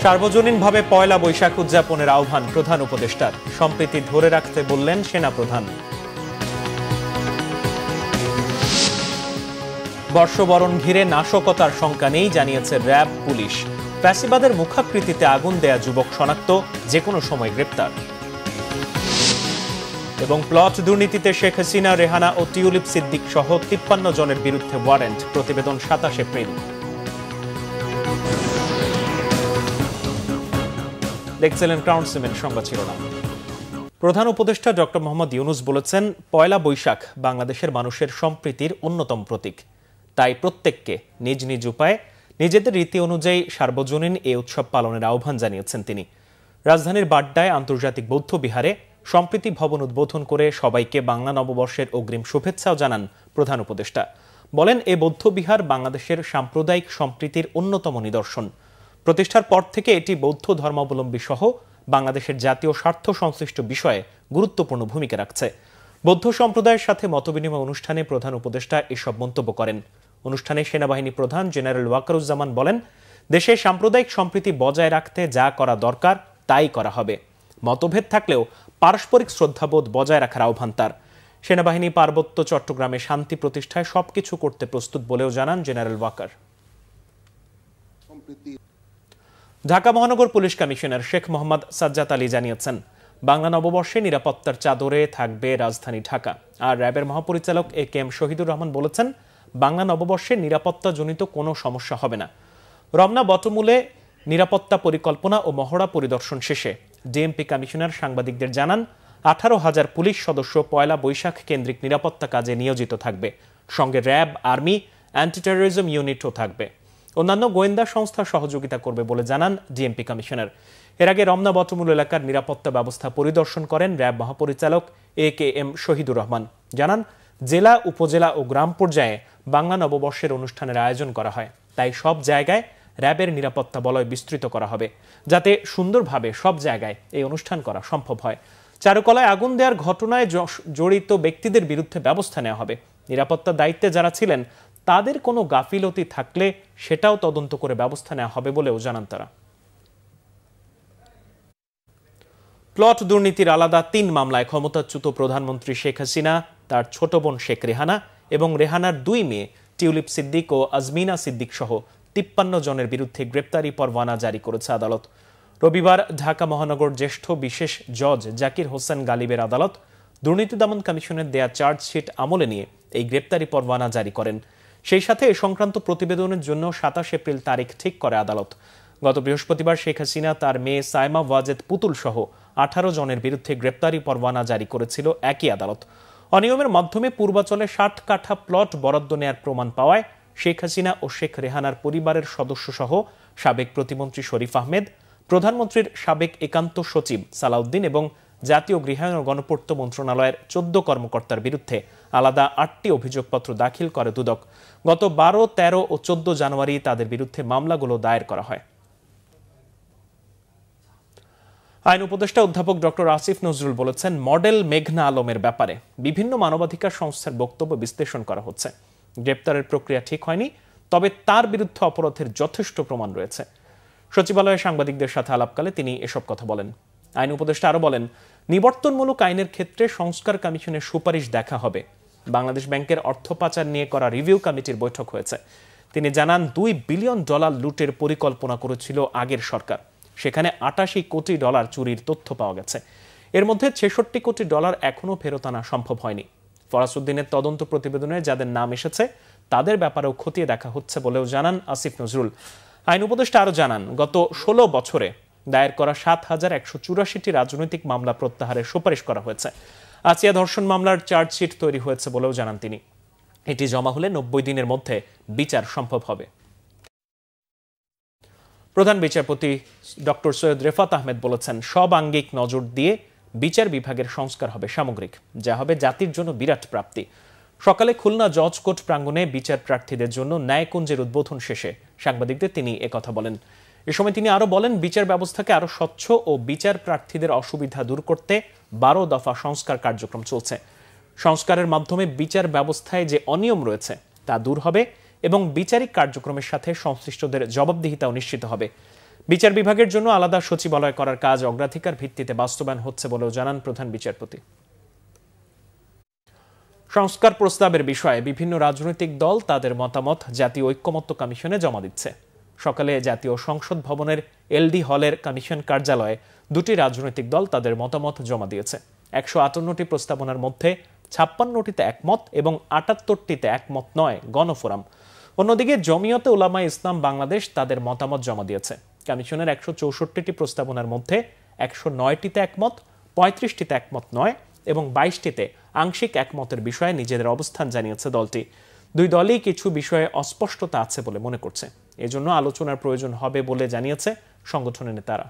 সার্বজনীনভাবে পয়লা বৈশাখ উদযাপনের আহ্বান প্রধান উপদেষ্টার, সম্প্রীতি ধরে রাখতে বললেন সেনাপ্রধান। বর্ষবরণ ঘিরে নাশকতার শঙ্কা নেই জানিয়েছে র্যাব, পুলিশ। ফ্যাসিবাদের মুখাকৃতিতে আগুন দেয়া যুবক শনাক্ত, যে কোনো সময় গ্রেপ্তার। এবং প্লট দুর্নীতিতে শেখ হাসিনা, রেহানা ও টিউলিপ সিদ্দিক সহ 53 জনের বিরুদ্ধে ওয়ারেন্ট, প্রতিবেদন 27 এপ্রিল। দেখছিলেন ক্রাউন সিমেন্ট সংবাদ শিরোনাম। প্রধান উপদেষ্টা ডক্টর মোহাম্মদ ইউনূস বলেছেন, পয়লা বৈশাখ বাংলাদেশের মানুষের সম্প্রীতির অন্যতম প্রতীক। তাই প্রত্যেককে নিজ নিজ উপায়ে নিজেদের রীতি অনুযায়ী সার্বজনীন এ উৎসব পালনের আহ্বান জানিয়েছেন তিনি। রাজধানীর বাড্ডায় আন্তর্জাতিক বৌদ্ধ বিহারে সম্প্রীতি ভবন উদ্বোধন করে সবাইকে বাংলা নববর্ষের অগ্রিম শুভেচ্ছাও জানান প্রধান উপদেষ্টা। বলেন, এ বৌদ্ধ বিহার বাংলাদেশের সাম্প্রদায়িক সম্প্রীতির অন্যতম নিদর্শন। প্রতিষ্ঠার পর থেকে এটি বৌদ্ধ ধর্মাবলম্বী সহ বাংলাদেশের জাতীয় স্বার্থ সংশ্লিষ্ট বিষয়ে গুরুত্বপূর্ণ ভূমিকা রাখছে। বৌদ্ধ সম্প্রদায়ের সাথে মতবিনিময় অনুষ্ঠানে প্রধান উপদেষ্টা এসব মন্তব্য করেন। অনুষ্ঠানে সেনাবাহিনী প্রধান জেনারেল ওয়াকারুজ্জামান বলেন, দেশে সাম্প্রদায়িক সম্প্রীতি বজায় রাখতে যা করা দরকার তাই করা হবে। মতভেদ থাকলেও পারস্পরিক শ্রদ্ধাবোধ বজায় রাখার আহ্বান তার। সেনাবাহিনী পার্বত্য চট্টগ্রামে শান্তি প্রতিষ্ঠায় সবকিছু করতে প্রস্তুত বলেও জানান জেনারেল ওয়াকার। ঢাকা মহানগর পুলিশ কমিশনার শেখ মোহাম্মদ সাজ্জাদ আলী জানিয়েছেন, বাংলা নববর্ষে নিরাপত্তার চাদরে থাকবে রাজধানী ঢাকা। আর র্যাবের মহাপরিচালক একেএম শহীদুর রহমান বলেছেন, বাংলা নববর্ষে নিরাপত্তাজনিত কোনো সমস্যা হবে না। রমনা বটমূলে নিরাপত্তা পরিকল্পনা ও মহড়া পরিদর্শন শেষে ডিএমপি কমিশনার সাংবাদিকদের জানান, 18,000 পুলিশ সদস্য পয়লা বৈশাখ কেন্দ্রিক নিরাপত্তা কাজে নিয়োজিত থাকবে। সঙ্গে র্যাব, আর্মি, অ্যান্টি টেরোরিজম ইউনিটও থাকবে। অন্যান্য গোয়েন্দা সংস্থা সহযোগিতা করবে বলে জানান ডিএমপি কমিশনার। এর আগে রমনা বটমূল এলাকার নিরাপত্তা ব্যবস্থা পরিদর্শন করেন র্যাব মহাপরিচালক একেএম শহীদুর রহমান। জানান, জেলা, উপজেলা ও গ্রাম পর্যায়ে বাংলা নববর্ষের অনুষ্ঠানের আয়োজন করা হয়। তাই সব জায়গায় র্যাবের নিরাপত্তা বলয় বিস্তৃত করা হবে, যাতে সুন্দরভাবে সব জায়গায় এই অনুষ্ঠান করা সম্ভব হয়। চারুকলায় আগুন দেওয়ার ঘটনায় জড়িত ব্যক্তিদের বিরুদ্ধে ব্যবস্থা নেওয়া হবে। নিরাপত্তার দায়িত্বে যারা ছিলেন তাদের কোনো গাফিলতি থাকলে সেটাও তদন্ত করে ব্যবস্থা নেওয়া হবে বলেও জানান তারা। প্লট দুর্নীতির আলাদা 3 মামলায় ক্ষমতাচ্যুত প্রধানমন্ত্রী শেখ হাসিনা, তার ছোট বোন শেখ রেহানা এবং রেহানার 2 মেয়ে টিউলিপ সিদ্দিক ও আজমিনা সিদ্দিক সহ 53 জনের বিরুদ্ধে গ্রেপ্তারি পরোয়ানা জারি করেছে আদালত। রবিবার ঢাকা মহানগর জ্যেষ্ঠ বিশেষ জজ জাকির হোসেন গালিবের আদালত দুর্নীতি দমন কমিশনের দেয়া চার্জশিট আমলে নিয়ে এই গ্রেপ্তারি পরোয়ানা জারি করেন। সেই সাথে এ সংক্রান্ত প্রতিবেদনের জন্য 27 এপ্রিল তারিখ ঠিক করে আদালত। গত বৃহস্পতিবার শেখ হাসিনা, তার মেয়ে সাইমা ওয়াজেদ পুতুল সহ 18 জনের বিরুদ্ধে গ্রেপ্তারি পরোয়ানা জারি করেছিল একই আদালত। অনিয়মের মাধ্যমে পূর্বাচলে 60 কাঠা প্লট বরাদ্দ নেয়ার প্রমাণ পাওয়ায় শেখ হাসিনা ও শেখ রেহানার পরিবারের সদস্য সহ সাবেক প্রতিমন্ত্রী শরীফ আহমেদ, প্রধানমন্ত্রীর সাবেক একান্ত সচিব সালাউদ্দিন এবং জাতীয় গৃহায়ন ও গণপূর্ত মন্ত্রণালয়ের 14 কর্মকর্তার বিরুদ্ধে আলাদা 8টি অভিযোগপত্র দাখিল করে দুদক। গত 12, 13 ও 14 জানুয়ারি তাদের বিরুদ্ধে মামলাগুলো দায়ের করা হয়। আইন উপদেষ্টা অধ্যাপক ডক্টর আসিফ নজরুল বলেছেন, মডেল মেঘনা আলমের ব্যাপারে বিভিন্ন মানবাধিকার সংস্থার বক্তব্য বিশ্লেষণ করা হচ্ছে। গ্রেপ্তারের প্রক্রিয়া ঠিক হয়নি, তবে তার বিরুদ্ধে অপরাধের যথেষ্ট প্রমাণ রয়েছে। সচিবালয়ে সাংবাদিকদের সাথে আলাপকালে তিনি এসব কথা বলেন। আইন উপদেষ্টা আরও বলেন, নিবর্তনমূলক আইনের ক্ষেত্রে সংস্কার কমিশনের সুপারিশ দেখা হবে। বাংলাদেশ ব্যাংকের অর্থ পাচার নিয়ে করা রিভিউ কমিটির বৈঠক হয়েছে। তিনি জানান, $2 বিলিয়ন লুটের পরিকল্পনা করেছিল আগের সরকার। সেখানে $88 কোটি চুরির তথ্য পাওয়া গেছে। এর মধ্যে $66 কোটি এখনও ফেরত আনা সম্ভব হয়নি। ফরাসউদ্দিনের তদন্ত প্রতিবেদনে যাদের নাম এসেছে তাদের ব্যাপারেও খতিয়ে দেখা হচ্ছে বলেও জানান আসিফ নজরুল। আইন উপদেষ্টা আরও জানান, গত 16 বছরে দায়ের করা 7,184টি রাজনৈতিক মামলা প্রত্যাহারের সুপারিশ করা হয়েছে। আসিয়া ধর্ষণ মামলার চার্জশিট তৈরি হয়েছে বলেও জানান তিনি। এটি জমা হলে 90 দিনের মধ্যে বিচার সম্ভব হবে। প্রধান বিচারপতি ডক্টর সৈয়দ রেফাত আহমেদ বলেছেন, সব আঙ্গিক নজর দিয়ে বিচার বিভাগের সংস্কার হবে সামগ্রিক, যা হবে জাতির জন্য বিরাট প্রাপ্তি। সকালে খুলনা জজ কোর্ট প্রাঙ্গণে বিচার প্রার্থীদের জন্য ন্যায়কুঞ্জের উদ্বোধন শেষে সাংবাদিকদের তিনি একথা বলেন। এ সময় তিনি আরও বলেন, বিচার ব্যবস্থাকে আরও স্বচ্ছ ও বিচার প্রার্থীদের অসুবিধা দূর করতে 12 দফা সংস্কার কার্যক্রম চলছে। সংস্কারের মাধ্যমে বিচার ব্যবস্থায় যে অনিয়ম রয়েছে তা দূর হবে এবং বিচারিক কার্যক্রমের সাথে সংশ্লিষ্টদের জবাবদিহিতাও নিশ্চিত হবে। বিচার বিভাগের জন্য আলাদা সচিবালয় করার কাজ অগ্রাধিকার ভিত্তিতে বাস্তবায়ন হচ্ছে বলেও জানান প্রধান বিচারপতি। সংস্কার প্রস্তাবের বিষয়ে বিভিন্ন রাজনৈতিক দল তাদের মতামত জাতীয় ঐক্যমত্য কমিশনে জমা দিচ্ছে। সকালে জাতীয় সংসদ ভবনের এলডি হলের কমিশন কার্যালয়ে দুটি রাজনৈতিক দল তাদের মতামত জমা দিয়েছে। 158টি প্রস্তাবনার মধ্যে 56টিতে একমত এবং 78টিতে একমত নয় গণফোরাম। অন্যদিকে জমিয়তে উলামায়ে ইসলাম বাংলাদেশ তাদের মতামত জমা দিয়েছে। কমিশনের 164টি প্রস্তাবনার মধ্যে 109টিতে একমত, 35টিতে একমত নয় এবং 22টিতে আংশিক একমতের বিষয়ে নিজেদের অবস্থান জানিয়েছে দলটি। দুই দলই কিছু বিষয়ে অস্পষ্টতা আছে বলে মনে করছে, এজন্য আলোচনার প্রয়োজন হবে বলে জানিয়েছে সংগঠনের নেতারা।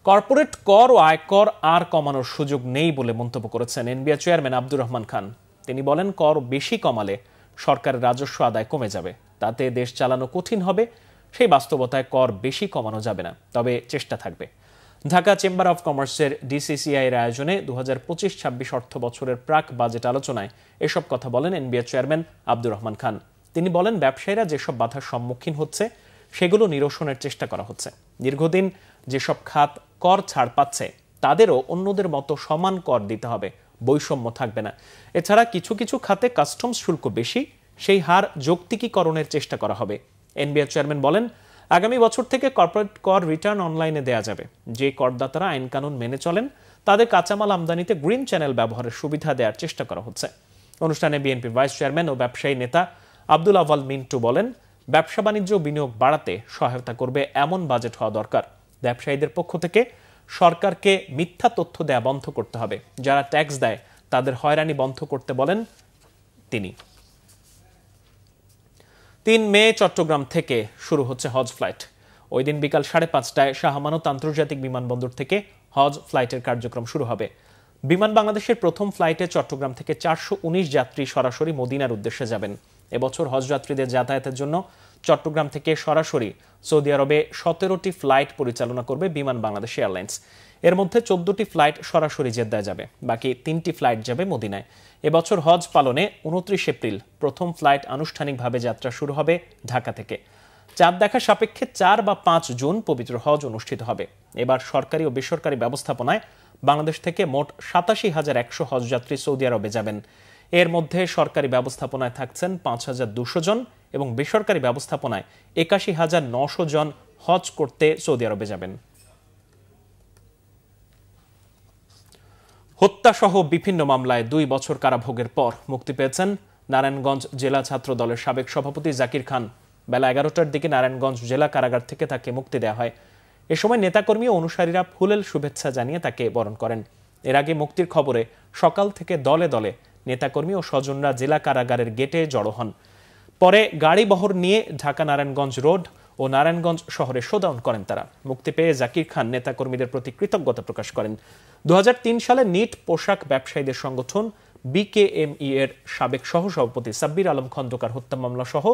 কর্পোরেট কর ও আয়কর আর কমানোর সুযোগ নেই বলে মন্তব্য করেছেন এনবিআর চেয়ারম্যান আব্দুর রহমান খান। তিনি বলেন, কর বেশি কমালে সরকারের রাজস্ব আদায় কমে যাবে, তাতে দেশ চালানো কঠিন হবে। সেই বাস্তবতায় কর বেশি কমানো যাবে না, তবে চেষ্টা থাকবে। ঢাকা চেম্বার অব কমার্সের ডিসিসিআই এর আয়োজনে 2025-26 অর্থ বছরের প্রাক বাজেট আলোচনায় এসব কথা বলেন এনবিআর চেয়ারম্যান আব্দুর রহমান খান। তিনি বলেন, ব্যবসায়ীরা যেসব বাধার সম্মুখীন হচ্ছে সেগুলো নিরসনের চেষ্টা করা হচ্ছে। দীর্ঘদিন যেসব খাত কর ছাড় পাচ্ছে তাদেরও অন্যদের মতো সমান কর দিতে হবে, বৈষম্য থাকবে না। এছাড়া কিছু কিছু খাতে কাস্টমস শুল্ক বেশি, সেই হার যৌক্তিকীকরণের চেষ্টা করা হবে। এনবিআর চেয়ারম্যান বলেন, আগামী বছর থেকে কর্পোরেট কর রিটার্ন অনলাইনে দেয়া যাবে। যে করদাতারা আইন কানুন মেনে চলেন তাদের কাঁচামাল আমদানিতে গ্রিন চ্যানেল ব্যবহারের সুবিধা দেওয়ার চেষ্টা করা হচ্ছে। অনুষ্ঠানে বিএনপির ভাইস চেয়ারম্যান ও ব্যবসায়ী নেতা আব্দুল আওয়াল মিন্টু বলেন, ব্যবসা বাণিজ্য বিনিয়োগ বাড়াতে সহায়তা করবে এমন বাজেট হওয়া দরকার। ব্যবসায়ীদের পক্ষ থেকে সরকারকে মিথ্যা তথ্য দেয়া বন্ধ করতে হবে। যারা ট্যাক্স দেয় তাদের হয়রানি বন্ধ করতে বলেন তিনি। 3 মে চট্টগ্রাম থেকে শুরু হচ্ছে হজ ফ্লাইট। ওই দিন বিকাল 5:30টায় শাহ আমানত আন্তর্জাতিক বিমানবন্দর থেকে হজ ফ্লাইটের কার্যক্রম শুরু হবে। বিমান বাংলাদেশের প্রথম ফ্লাইটে চট্টগ্রাম থেকে 419 যাত্রী সরাসরি মদিনার উদ্দেশ্যে যাবেন। এবছর হজ যাত্রীদের যাতায়াতের জন্য চট্টগ্রাম থেকে সরাসরি সৌদি আরবে 17টি ফ্লাইট পরিচালনা করবে বিমান বাংলাদেশ এয়ারলাইন্স। এর মধ্যে 14টি ফ্লাইট সরাসরি জেদ্দায় যাবে, বাকি 3টি ফ্লাইট যাবে মদিনায়। এবছর হজ পালনে 29 এপ্রিল প্রথম ফ্লাইট আনুষ্ঠানিকভাবে যাত্রা শুরু হবে ঢাকা থেকে। চাঁদ দেখা সাপেক্ষে 4 বা 5 জুন পবিত্র হজ অনুষ্ঠিত হবে। এবার সরকারি ও বেসরকারি ব্যবস্থাপনায় বাংলাদেশ থেকে মোট 87,100 হজযাত্রী সৌদি আরবে যাবেন। এর মধ্যে সরকারি ব্যবস্থাপনায় থাকছেন 5,200 জন এবং বেসরকারি ব্যবস্থাপনায় 81,900 জন হজ করতে সৌদি আরবে যাবেন। হত্যাসহ বিভিন্ন মামলায় 2 বছর কারাভোগের পর মুক্তি পেয়েছেন নারায়ণগঞ্জ জেলা ছাত্র দলের সাবেক সভাপতি জাকির খান। বেলা 11টার দিকে নারায়ণগঞ্জ জেলা কারাগার থেকে তাকে মুক্তি দেওয়া হয়। এ সময় নেতাকর্মী ও অনুসারীরা ফুলেল শুভেচ্ছা জানিয়ে তাকে বরণ করেন। এর আগে মুক্তির খবরে সকাল থেকে দলে দলে নেতাকর্মী ও স্বজনরা জেলা কারাগারের গেটে জড়ো হন। পরে গাড়ি বহর নিয়ে ঢাকা নারায়ণগঞ্জ রোড ও নারায়ণগঞ্জ শহরে শোডাউন করেন তারা। মুক্তি পেয়ে জাকির খান নেতাকর্মীদের প্রতি কৃতজ্ঞতা প্রকাশ করেন। 2003 সালে নিট পোশাক ব্যবসায়ীদের সংগঠন বিকেএমই এর সাবেক সহসভাপতি সাব্বির আলম খন্দকার হত্যা মামলা সহ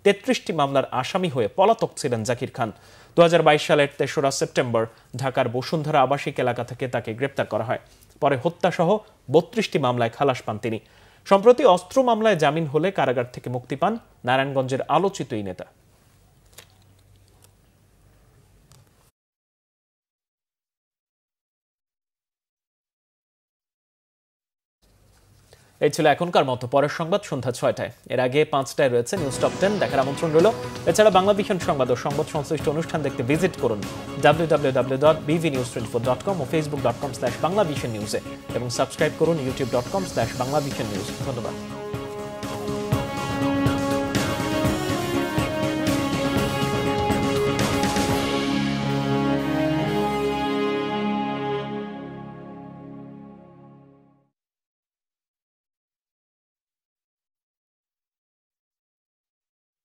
33টি মামলার আসামি হয়ে পলাতক ছিলেন জাকির খান। 2022 সালের 3রা সেপ্টেম্বর ঢাকার বসুন্ধরা আবাসিক এলাকা থেকে তাকে গ্রেপ্তার করা হয়। পরে হত্যাসহ 32টি মামলায় খালাস পান তিনি। সম্প্রতি অস্ত্র মামলায় জামিন হলে কারাগার থেকে মুক্তি পান নারায়ণগঞ্জের আলোচিত এই নেতা। এই ছিল এখনকার মতো। পরের সংবাদ সন্ধ্যা 6টায়। এর আগে 5টায় রয়েছে নিউজ টপ 10 দেখার আমন্ত্রণ রইল। এছাড়া বাংলা ভিশন সংবাদ ও সংবাদ সংশ্লিষ্ট অনুষ্ঠান দেখতে ভিজিট করুন www.bvnews24.com ও facebook.com/banglavisionnews এবং সাবস্ক্রাইব করুন youtube.com/banglavisionnews। ধন্যবাদ।